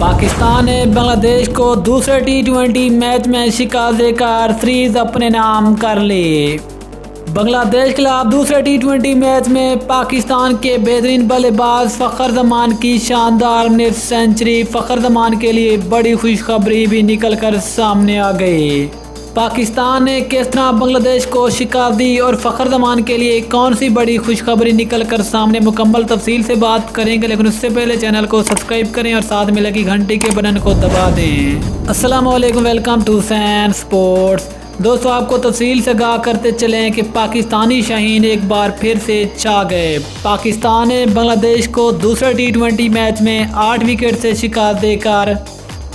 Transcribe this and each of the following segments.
पाकिस्तान ने बांग्लादेश को दूसरे टी20 मैच में शिकस्त देकर सीरीज अपने नाम कर ली। बांग्लादेश के खिलाफ दूसरे टी20 मैच में पाकिस्तान के बेहतरीन बल्लेबाज फ़खर जमान की शानदार निफ्ट सेंचुरी फ़खर जमान के लिए बड़ी खुशखबरी भी निकलकर सामने आ गई। पाकिस्तान ने किस तरह बांग्लादेश को शिकस्त दी और फ़खर जमान के लिए कौन सी बड़ी खुशखबरी निकल कर सामने, मुकम्मल तफसील से बात करेंगे, लेकिन उससे पहले चैनल को सब्सक्राइब करें और साथ में लगी घंटी के बटन को दबा दें। अस्सलाम वालेकुम, वेलकम टू सैन स्पोर्ट्स। दोस्तों, आपको तफसील से आगाह करते चलें कि पाकिस्तानी शाहीन एक बार फिर से छा गए। पाकिस्तान ने बांग्लादेश को दूसरे टी20 मैच में 8 विकेट से शिकस्त देकर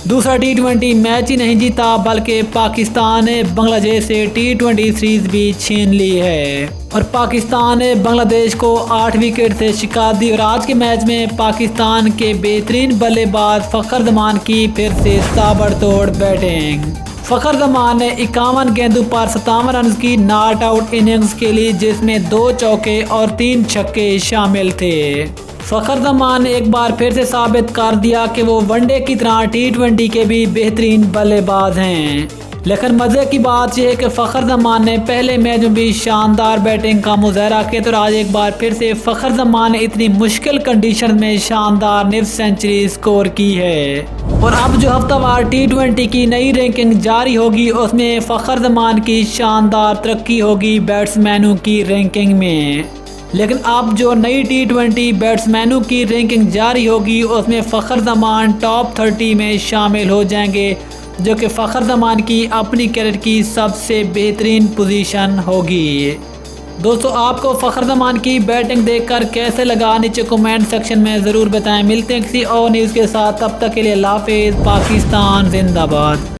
दूसरा टी20 मैच ही नहीं जीता, बल्कि पाकिस्तान ने बांग्लादेश से टी20 सीरीज भी छीन ली है और पाकिस्तान ने बांग्लादेश को 8 विकेट से शिकस्त दी। और आज के मैच में पाकिस्तान के बेहतरीन बल्लेबाज फ़खर जमान की फिर से ताबड़तोड़ बैटिंग। फ़खर जमान ने 51 गेंदों पर 57 रन की नॉट आउट इनिंग्स खेली, जिसमें 2 चौके और 3 छक्के शामिल थे। फ़खर जमान ने एक बार फिर से साबित कर दिया कि वो वनडे की तरह टी20 के भी बेहतरीन बल्लेबाज हैं। लेकिन मज़े की बात यह है कि फ़खर जमान ने पहले मैच में भी शानदार बैटिंग का मुजाहरा किया, तो आज एक बार फिर से फ़खर जमान ने इतनी मुश्किल कंडीशन में शानदार निफ्ट सेंचुरी स्कोर की है। और अब जो हफ्तावार टी20 की नई रैंकिंग जारी होगी, उसमें फ़खर जमान की शानदार तरक्की होगी बैट्समैनों की रैंकिंग में। लेकिन अब जो नई टी20 बैट्समैनों की रैंकिंग जारी होगी, उसमें फ़खर जमान टॉप 30 में शामिल हो जाएंगे, जो कि फ़खर जमान की अपनी कैरियर की सबसे बेहतरीन पोजीशन होगी। दोस्तों, आपको फ़खर जमान की बैटिंग देखकर कैसे लगा, नीचे कमेंट सेक्शन में ज़रूर बताएं। मिलते हैं किसी और न्यूज़ के साथ, तब तक के लिए अल्लाह हाफ़िज़। पाकिस्तान जिंदाबाद।